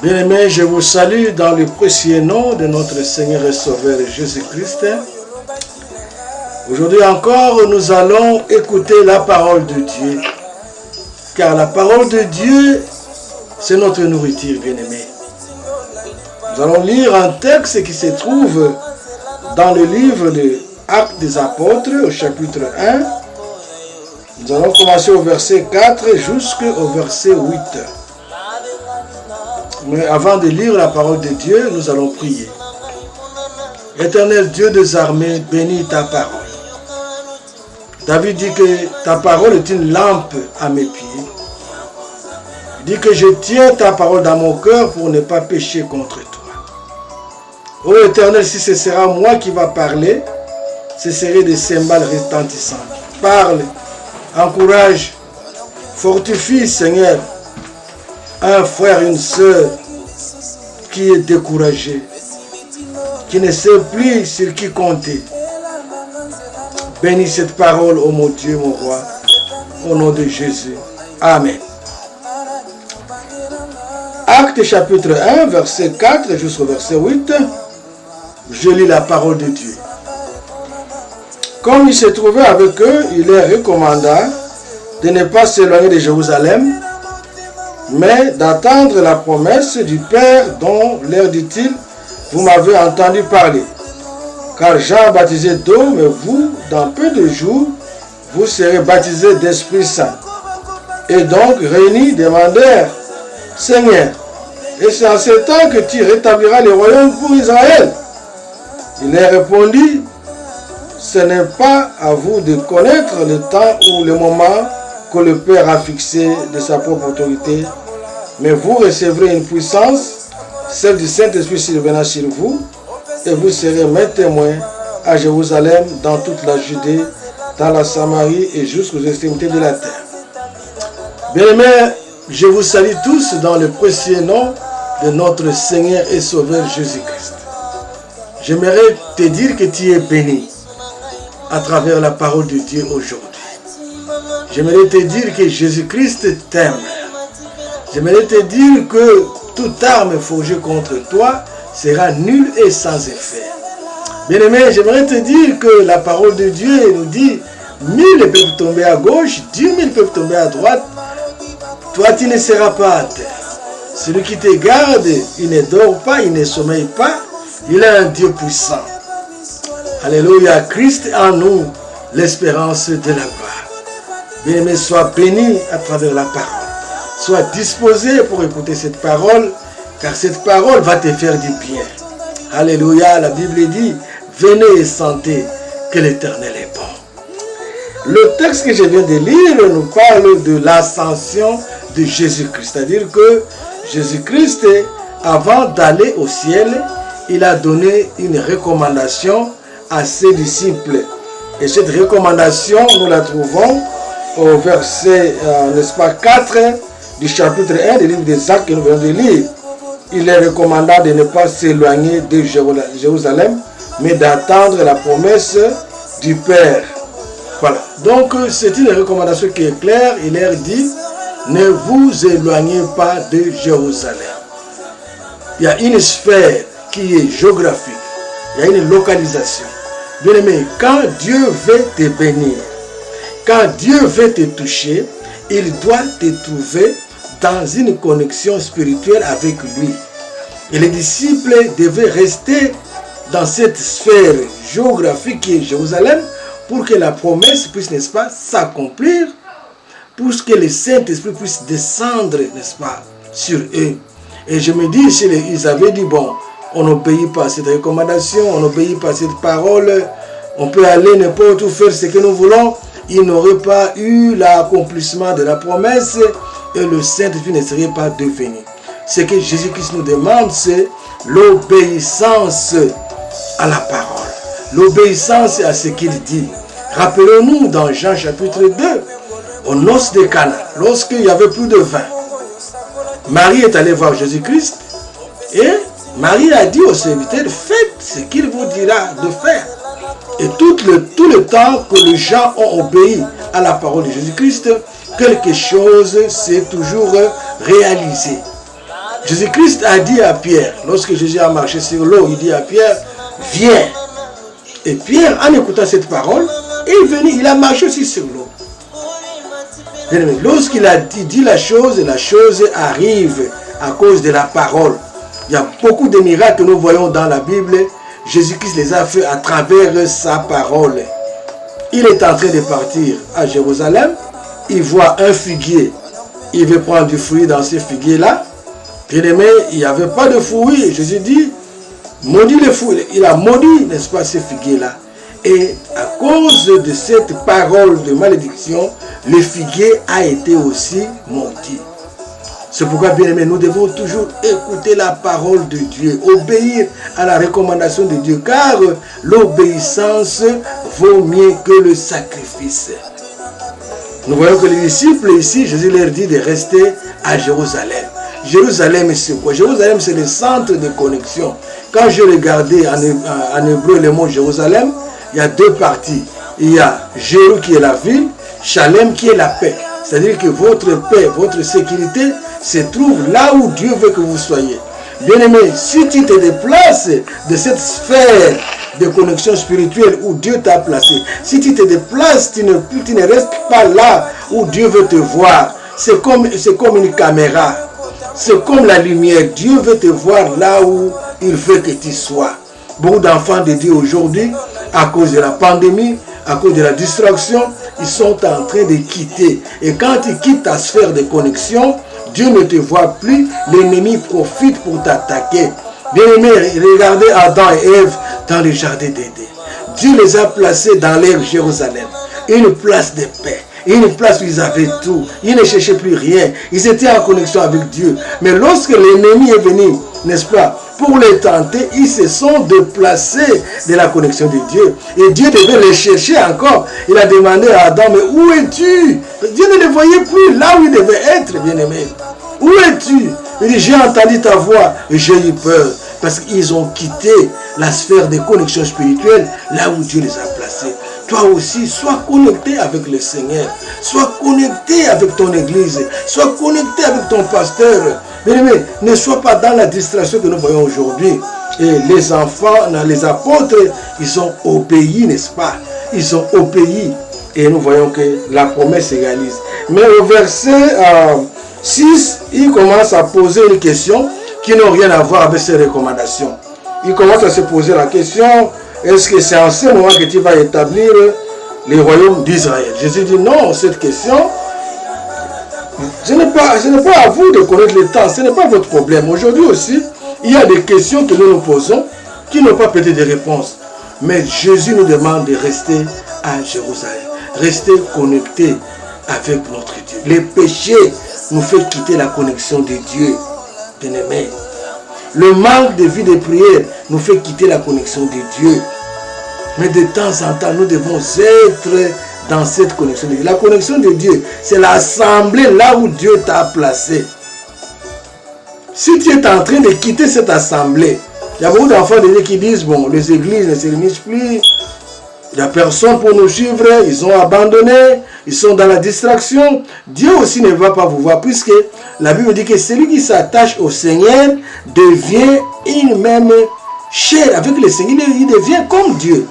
Bien-aimés, je vous salue dans le précieux nom de notre Seigneur et Sauveur Jésus-Christ. Aujourd'hui encore, nous allons écouter la parole de Dieu. Car la parole de Dieu, c'est notre nourriture, bien-aimés. Nous allons lire un texte qui se trouve dans le livre des Actes des Apôtres, au chapitre 1. Nous allons commencer au verset 4 jusqu'au verset 8. Mais avant de lire la parole de Dieu, nous allons prier. Éternel Dieu des armées, bénis ta parole. David dit que ta parole est une lampe à mes pieds. Il dit que je tiens ta parole dans mon cœur pour ne pas pécher contre toi. Ô Éternel, si ce sera moi qui va parler, ce serait des cymbales retentissantes. Parle, encourage, fortifie, Seigneur, un frère, une sœur qui est découragé, qui ne sait plus sur qui compter. Bénis cette parole, ô mon Dieu, mon roi, au nom de Jésus. Amen. Actes chapitre 1, verset 4 jusqu'au verset 8. Je lis la parole de Dieu. Comme il se trouvait avec eux, il leur recommanda de ne pas s'éloigner de Jérusalem, mais d'attendre la promesse du Père dont, leur dit-il, vous m'avez entendu parler. Car Jean baptisait d'eau, mais vous, dans peu de jours, vous serez baptisés d'Esprit Saint. Et donc, réunis, demandèrent, Seigneur, et c'est en ce temps que tu rétabliras le royaume pour Israël. Il leur répondit, ce n'est pas à vous de connaître le temps ou le moment que le Père a fixé de sa propre autorité, mais vous recevrez une puissance, celle du Saint-Esprit survenant sur vous, et vous serez mes témoins à Jérusalem, dans toute la Judée, dans la Samarie et jusqu'aux extrémités de la terre. Bien-aimés, je vous salue tous dans le précieux nom de notre Seigneur et Sauveur Jésus-Christ. J'aimerais te dire que tu es béni à travers la parole de Dieu aujourd'hui. J'aimerais te dire que Jésus-Christ t'aime. J'aimerais te dire que toute arme forgée contre toi sera nulle et sans effet. Bien-aimé, j'aimerais te dire que la parole de Dieu nous dit 1000 peuvent tomber à gauche, 10 000 peuvent tomber à droite. Toi, tu ne seras pas à terre. Celui qui te garde, il ne dort pas, il ne sommeille pas. Il est un Dieu puissant. Alléluia, Christ en nous, l'espérance de la gloire. Bien-aimé, sois béni à travers la parole. Sois disposé pour écouter cette parole, car cette parole va te faire du bien. Alléluia, la Bible dit, venez et sentez que l'Éternel est bon. Le texte que je viens de lire nous parle de l'ascension de Jésus-Christ. C'est-à-dire que Jésus-Christ, avant d'aller au ciel, il a donné une recommandation à ses disciples. Et cette recommandation, nous la trouvons au verset, n'est-ce pas, 4 du chapitre 1 du livre des Actes que nous venons de lire. Il est recommandé de ne pas s'éloigner de Jérusalem, mais d'attendre la promesse du Père. Voilà. Donc, c'est une recommandation qui est claire. Il leur dit, ne vous éloignez pas de Jérusalem. Il y a une sphère qui est géographique. Il y a une localisation. Bien aimé, quand Dieu veut te bénir, quand Dieu veut te toucher, il doit te trouver dans une connexion spirituelle avec lui. Et les disciples devaient rester dans cette sphère géographique qui est Jérusalem pour que la promesse puisse, n'est-ce pas, s'accomplir, pour que le Saint-Esprit puisse descendre, n'est-ce pas, sur eux. Et je me dis, ils avaient dit, bon, on n'obéit pas à cette recommandation, on n'obéit pas à cette parole, on peut aller n'importe où faire ce que nous voulons, ils n'auraient pas eu l'accomplissement de la promesse et le Saint-Esprit ne serait pas devenu. Ce que Jésus-Christ nous demande, c'est l'obéissance à la parole, l'obéissance à ce qu'il dit. Rappelons-nous dans Jean chapitre 2, aux noces de Cana, lorsqu'il y avait plus de vin, Marie est allée voir Jésus-Christ et Marie a dit aux serviteurs, faites ce qu'il vous dira de faire. Et tout le temps que les gens ont obéi à la parole de Jésus-Christ, quelque chose s'est toujours réalisé. Jésus-Christ a dit à Pierre, lorsque Jésus a marché sur l'eau, il dit à Pierre, viens. Et Pierre, en écoutant cette parole, est venu, il a marché aussi sur l'eau. Lorsqu'il a dit la chose arrive à cause de la parole. Il y a beaucoup de miracles que nous voyons dans la Bible. Jésus-Christ les a fait à travers sa parole. Il est en train de partir à Jérusalem. Il voit un figuier. Il veut prendre du fruit dans ce figuier-là. Bien-aimé, il n'y avait pas de fruit. Jésus dit, maudit le fruit. Il a maudit, n'est-ce pas, ce figuier-là. Et à cause de cette parole de malédiction, le figuier a été aussi maudit. C'est pourquoi, bien-aimés, nous devons toujours écouter la parole de Dieu, obéir à la recommandation de Dieu, car l'obéissance vaut mieux que le sacrifice. Nous voyons que les disciples ici, Jésus leur dit de rester à Jérusalem. Jérusalem, c'est quoi? Jérusalem, c'est le centre de connexion. Quand je regardais en hébreu le mot Jérusalem, il y a deux parties. Il y a Jéru qui est la ville, Shalem qui est la paix. C'est-à-dire que votre paix, votre sécurité se trouve là où Dieu veut que vous soyez. Bien-aimé, si tu te déplaces de cette sphère de connexion spirituelle où Dieu t'a placé, si tu te déplaces, tu ne restes pas là où Dieu veut te voir. C'est comme une caméra. C'est comme la lumière. Dieu veut te voir là où il veut que tu sois. Beaucoup d'enfants de Dieu aujourd'hui, à cause de la pandémie, à cause de la distraction, ils sont en train de quitter. Et quand ils quittent ta sphère de connexion, Dieu ne te voit plus, l'ennemi profite pour t'attaquer. Bien-aimés, regardez Adam et Ève dans le jardin d'Éden. Dieu les a placés dans leur Jérusalem, une place de paix. Une place où ils avaient tout. Ils ne cherchaient plus rien. Ils étaient en connexion avec Dieu. Mais lorsque l'ennemi est venu, n'est-ce pas, pour les tenter, ils se sont déplacés de la connexion de Dieu. Et Dieu devait les chercher encore. Il a demandé à Adam, mais où es-tu? Dieu ne les voyait plus là où il devait être, bien-aimé. Où es-tu? Il dit, j'ai entendu ta voix et j'ai eu peur. Parce qu'ils ont quitté la sphère de connexion spirituelle, là où Dieu les a placés. Toi aussi, sois connecté avec le Seigneur. Sois connecté avec ton église. Sois connecté avec ton pasteur. Bien-aimé, ne sois pas dans la distraction que nous voyons aujourd'hui. Et les enfants, les apôtres, ils ont obéi, n'est-ce pas? Ils ont obéi. Et nous voyons que la promesse se réalise. Mais au verset 6, il commence à poser une question qui n'a rien à voir avec ces recommandations. Il commence à se poser la question, est-ce que c'est en ce moment que tu vas établir le royaume d'Israël? Jésus dit non, cette question, ce n'est pas à vous de connaître le temps, ce n'est pas votre problème. Aujourd'hui aussi, il y a des questions que nous nous posons qui n'ont pas peut-être de réponse. Mais Jésus nous demande de rester à Jérusalem, rester connecté avec notre Dieu. Les péchés nous font quitter la connexion de Dieu, bien-aimés. Le manque de vie de prière nous fait quitter la connexion de Dieu. Mais de temps en temps, nous devons être dans cette connexion de Dieu. La connexion de Dieu, c'est l'assemblée là où Dieu t'a placé. Si tu es en train de quitter cette assemblée, il y a beaucoup d'enfants de Dieu qui disent, bon, les églises ne se réunissent plus, il n'y a personne pour nous suivre, ils ont abandonné, ils sont dans la distraction. Dieu aussi ne va pas vous voir, puisque la Bible dit que celui qui s'attache au Seigneur devient une même chair avec le Seigneur, il devient comme Dieu.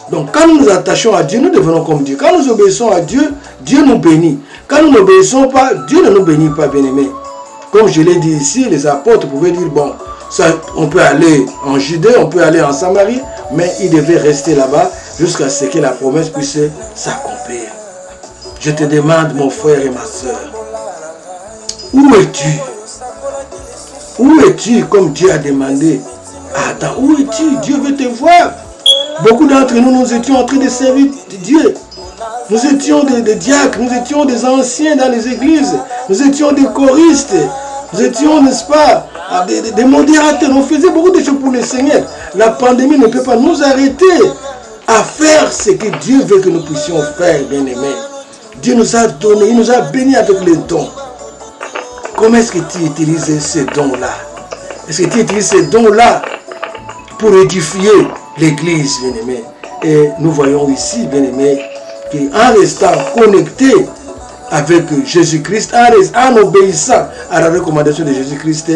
Donc quand nous nous attachons à Dieu, nous devenons comme Dieu. Quand nous obéissons à Dieu, Dieu nous bénit. Quand nous n'obéissons pas, Dieu ne nous bénit pas, bien-aimés. Comme je l'ai dit ici, les apôtres pouvaient dire, bon, ça, on peut aller en Judée, on peut aller en Samarie, mais ils devaient rester là-bas jusqu'à ce que la promesse puisse s'accomplir. Je te demande, mon frère et ma soeur, où es-tu? Où es-tu comme Dieu a demandé à Adam? Où es-tu? Dieu veut te voir. Beaucoup d'entre nous, nous étions en train de servir Dieu. Nous étions des diacres, nous étions des anciens dans les églises, nous étions des choristes, nous étions, n'est-ce pas, des modérateurs. On faisait beaucoup de choses pour le Seigneur. La pandémie ne peut pas nous arrêter à faire ce que Dieu veut que nous puissions faire, bien-aimés. Dieu nous a donné, il nous a bénis avec les dons. Comment est-ce que tu utilises ces dons-là? Est-ce que tu utilises ces dons-là pour édifier l'église, bien-aimés? Et nous voyons ici, bien-aimés, qu'en restant connecté avec Jésus-Christ, en obéissant à la recommandation de Jésus-Christ,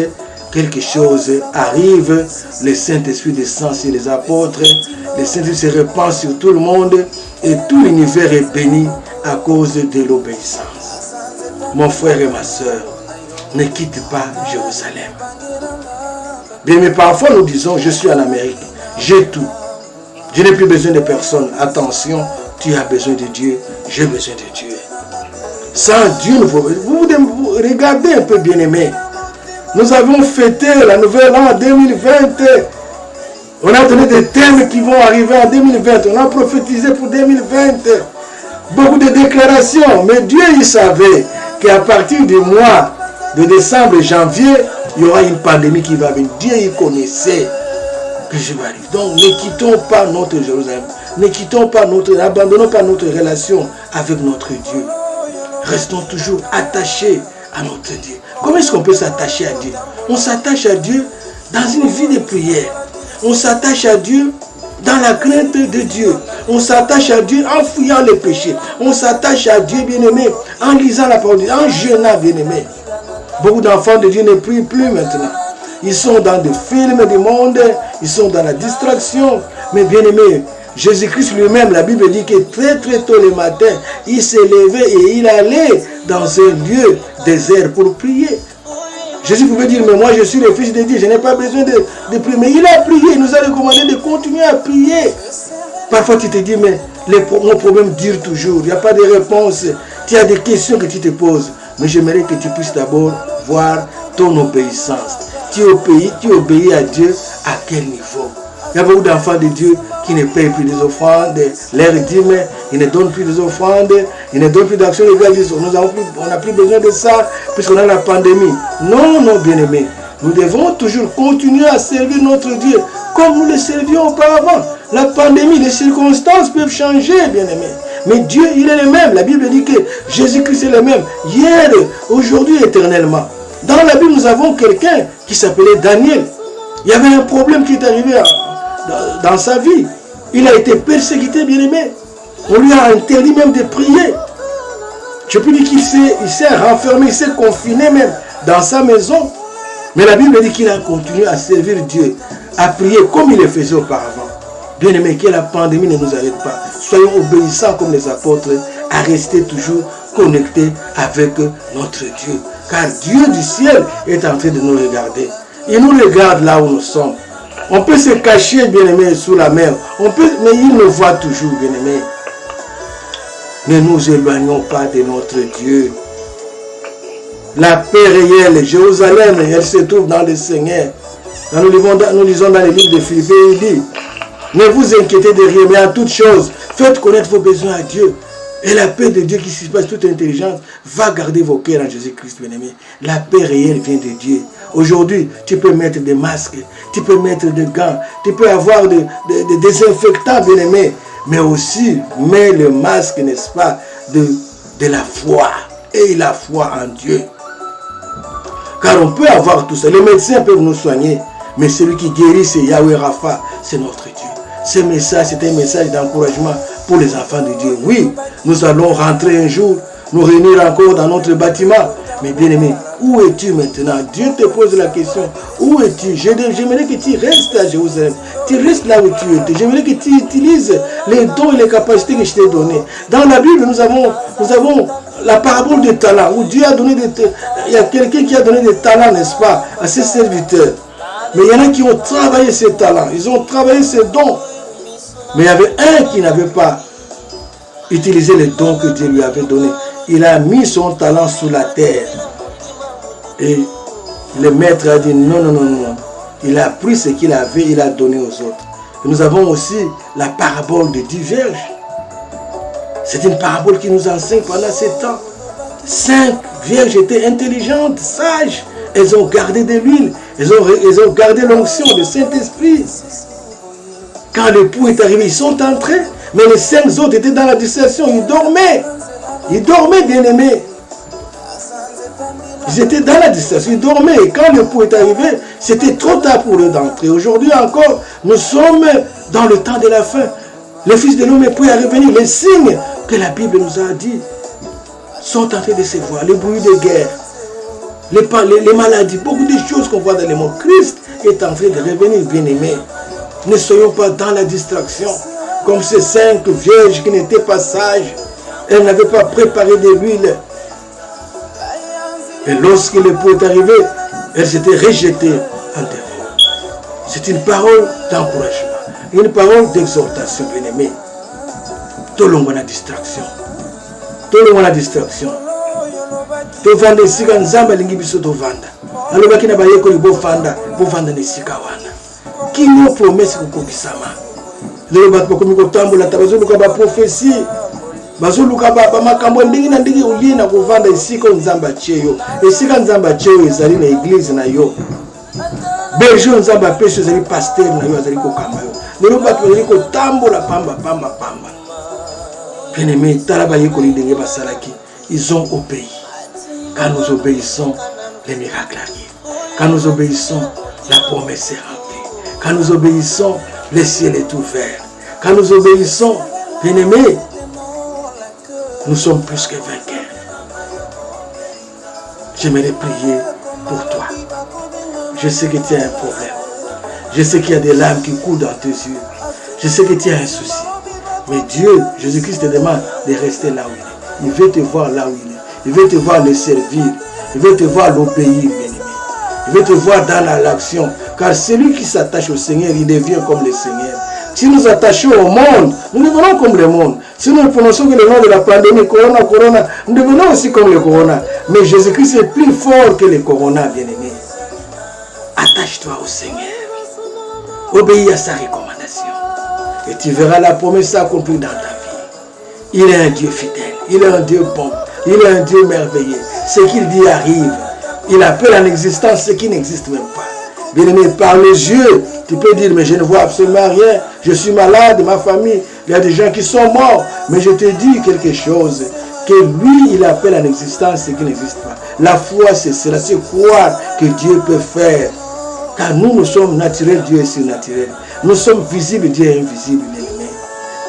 quelque chose arrive, le Saint-Esprit descend sur les apôtres, le Saint-Esprit se répand sur tout le monde et tout l'univers est béni à cause de l'obéissance. Mon frère et ma soeur, ne quitte pas Jérusalem. Bien, mais parfois nous disons, je suis en Amérique, j'ai tout. Je n'ai plus besoin de personne. Attention, tu as besoin de Dieu, j'ai besoin de Dieu. Sans Dieu, vous regardez un peu, bien-aimés. Nous avons fêté la nouvelle an 2020. On a donné des thèmes qui vont arriver en 2020. On a prophétisé pour 2020. Beaucoup de déclarations. Mais Dieu, il savait qu'à partir du mois de décembre et janvier, il y aura une pandémie qui va venir. Dieu, il connaissait que je vais arriver. Donc, ne quittons pas notre Jérusalem. N'abandonnons pas notre relation avec notre Dieu. Restons toujours attachés à notre Dieu. Comment est-ce qu'on peut s'attacher à Dieu? On s'attache à Dieu dans une vie de prière. On s'attache à Dieu dans la crainte de Dieu. On s'attache à Dieu en fuyant les péchés. On s'attache à Dieu, bien-aimé, en lisant la parole de Dieu, en jeûnant, bien-aimé. Beaucoup d'enfants de Dieu ne prient plus maintenant. Ils sont dans des films du monde, ils sont dans la distraction. Mais bien-aimé, Jésus-Christ lui-même, la Bible dit que très très tôt le matin, il s'est levé et il allait dans un lieu désert pour prier. Jésus pouvait dire, mais moi je suis le Fils de Dieu, je n'ai pas besoin de prier. Mais il a prié, il nous a recommandé de continuer à prier. Parfois tu te dis, mais mon problème dure toujours, il n'y a pas de réponse. Tu as des questions que tu te poses. Mais j'aimerais que tu puisses d'abord voir ton obéissance. Tu obéis à Dieu à quel niveau? Il y a beaucoup d'enfants de Dieu qui ne payent plus des offrandes, leurs dîmes, ils ne donnent plus des offrandes, ils ne donnent plus d'action légale. On n'a plus besoin de ça puisqu'on a la pandémie. Non, non, bien-aimés. Nous devons toujours continuer à servir notre Dieu comme nous le servions auparavant. La pandémie, les circonstances peuvent changer, bien-aimés. Mais Dieu, il est le même. La Bible dit que Jésus-Christ est le même. Hier, aujourd'hui, éternellement. Dans la Bible, nous avons quelqu'un qui s'appelait Daniel. Il y avait un problème qui est arrivé dans sa vie. Il a été persécuté, bien-aimé. On lui a interdit même de prier. Je peux dire qu'il s'est renfermé, il s'est confiné même dans sa maison. Mais la Bible dit qu'il a continué à servir Dieu, à prier comme il le faisait auparavant. Bien-aimé, que la pandémie ne nous arrête pas. Soyons obéissants comme les apôtres, à rester toujours connectés avec notre Dieu. Car Dieu du ciel est en train de nous regarder. Il nous regarde là où nous sommes. On peut se cacher, bien-aimé, sous la mer. Mais il nous voit toujours, bien-aimé. Ne nous éloignons pas de notre Dieu. La paix réelle, Jérusalem, elle se trouve dans le Seigneur. Quand nous lisons dans les livres de Philippe, il dit, ne vous inquiétez de rien, mais en toute chose, faites connaître vos besoins à Dieu. Et la paix de Dieu qui surpasse toute intelligence va garder vos cœurs en Jésus-Christ, bien-aimé. La paix réelle vient de Dieu. Aujourd'hui, tu peux mettre des masques, tu peux mettre des gants, tu peux avoir des désinfectants, bien-aimé. Mais aussi, mets le masque, n'est-ce pas, de la foi. Et la foi en Dieu. Car on peut avoir tout ça. Les médecins peuvent nous soigner. Mais celui qui guérit, c'est Yahweh Rapha, c'est notre Dieu. Ce message, c'est un message d'encouragement pour les enfants de Dieu. Oui, nous allons rentrer un jour, nous réunir encore dans notre bâtiment. Mais bien aimé, où es-tu maintenant? Dieu te pose la question. Où es-tu? J'aimerais que tu restes à Jérusalem. Tu restes là où tu étais. J'aimerais que tu utilises les dons et les capacités que je t'ai donnés. Dans la Bible, nous avons la parabole des talents, où Dieu a donné des talents. Il y a quelqu'un qui a donné des talents, n'est-ce pas, à ses serviteurs. Mais il y en a qui ont travaillé ces talents. Ils ont travaillé ces dons. Mais il y avait un qui n'avait pas utilisé les dons que Dieu lui avait donnés. Il a mis son talent sous la terre. Et le maître a dit non, non, non, non. Il a pris ce qu'il avait, il a donné aux autres. Et nous avons aussi la parabole des 10 vierges. C'est une parabole qui nous enseigne pendant 7 ans. 5 vierges étaient intelligentes, sages. Elles ont gardé de l'huile. Elles ont gardé l'onction, le Saint-Esprit. Quand l'époux est arrivé, ils sont entrés. Mais les 5 autres étaient dans la distraction. Ils dormaient. Ils dormaient, bien-aimés. Ils étaient dans la distraction. Ils dormaient. Et quand l'époux est arrivé, c'était trop tard pour eux d'entrer. Aujourd'hui encore, nous sommes dans le temps de la fin. Le Fils de l'homme est prêt à revenir. Les signes que la Bible nous a dit sont en train de se voir. Les bruits de guerre, les maladies, beaucoup de choses qu'on voit dans le monde. Christ est en train de revenir, bien-aimés. Ne soyons pas dans la distraction, comme ces 5 vierges qui n'étaient pas sages. Elles n'avaient pas préparé de l'huile. Et lorsque l'époux est arrivé, elles étaient rejetées en dehors. C'est une parole d'encouragement, une parole d'exhortation, bien-aimés. Tout le monde a distraction. Tout le monde a distraction. Tovanda esika nzamba lingi biso tovanda. Alobaki na bayeko li bovanda nesika wana. Kino promesse kokokisama. Lelo bato bakomi kotambola tabazoluka ba prophétie. Bazoluka ba makambo ndingi na ndingi ulie na kovanda esika nzamba cheyo. Esika nzamba cheyo ezali na église na yo. Berger nzamba peso ezali pasteur na yo azali kokamba yo. Lelo bato bazali kotambola pamba. Bien-aimés, ils ont obéi. Quand nous obéissons, les miracles arrivent. Quand nous obéissons, la promesse est remplie. Quand nous obéissons, le ciel est ouvert. Quand nous obéissons, bien-aimés, nous sommes plus que vainqueurs. J'aimerais prier pour toi. Je sais que tu as un problème. Je sais qu'il y a des larmes qui coulent dans tes yeux. Je sais que tu as un souci. Mais Dieu, Jésus-Christ te demande de rester là où il est. Il veut te voir là où il est. Il veut te voir le servir. Il veut te voir l'obéir, bien-aimé. Il veut te voir dans l'action. Car celui qui s'attache au Seigneur, il devient comme le Seigneur. Si nous attachons au monde, nous devenons comme le monde. Si nous prononçons que le nom de la pandémie, corona, nous devenons aussi comme le corona. Mais Jésus-Christ est plus fort que le corona, bien-aimé. Attache-toi au Seigneur. Obéis à sa recommandation. Et tu verras la promesse s'accomplir dans ta vie. Il est un Dieu fidèle. Il est un Dieu bon. Il est un Dieu merveilleux. Ce qu'il dit arrive. Il appelle en existence ce qui n'existe même pas. Bien-aimé, par les yeux, tu peux dire, mais je ne vois absolument rien. Je suis malade, ma famille, il y a des gens qui sont morts. Mais je te dis quelque chose, que lui, il appelle en existence ce qui n'existe pas. La foi, c'est cela, c'est croire que Dieu peut faire. Car nous sommes naturels, Dieu est surnaturel. Nous sommes visibles, Dieu est invisible.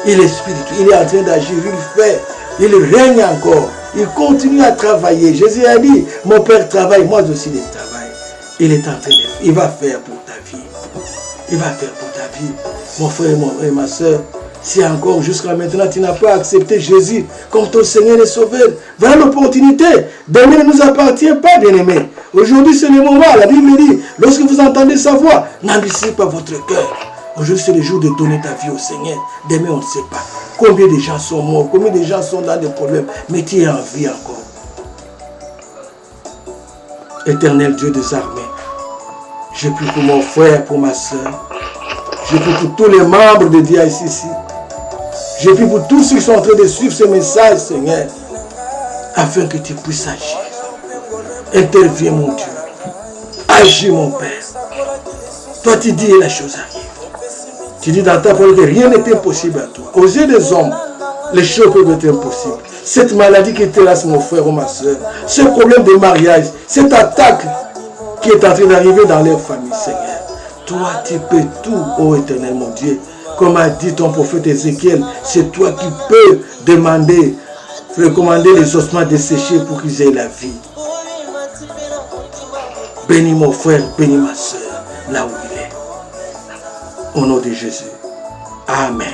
Il est spirituel, il est en train d'agir, il fait, il règne encore. Il continue à travailler. Jésus a dit, mon Père travaille, moi aussi je travaille. Il est en train de faire, il va faire pour ta vie. Il va faire pour ta vie. Mon frère et ma soeur, si encore jusqu'à maintenant tu n'as pas accepté Jésus comme ton Seigneur et Sauveur, voilà l'opportunité. Demain ne nous appartient pas, bien-aimés. Aujourd'hui c'est le moment. La Bible dit, lorsque vous entendez sa voix, n'ambissiez pas votre cœur. Aujourd'hui c'est le jour de donner ta vie au Seigneur. Demain on ne sait pas. Combien de gens sont morts, combien de gens sont dans des problèmes, mais tu es en vie encore. Éternel Dieu des armées, je prie pour mon frère, pour ma soeur. Je prie pour tous les membres de DICC. Je prie pour tous ceux qui sont en train de suivre ce message, Seigneur, afin que tu puisses agir. Interviens, mon Dieu. Agis, mon Père. Toi, tu dis et la chose arrive. Tu dis dans ta parole que rien n'est impossible à toi. Aux yeux des hommes, les choses peuvent être impossibles. Cette maladie qui terrasse mon frère ou ma soeur, ce problème de mariage, cette attaque qui est en train d'arriver dans leur famille, Seigneur. Toi, tu peux tout, ô Éternel, mon Dieu. Comme a dit ton prophète Ézéchiel, c'est toi qui peux recommander les ossements desséchés pour qu'ils aient la vie. Bénis mon frère, bénis ma soeur, là où il est. Au nom de Jésus. Amen.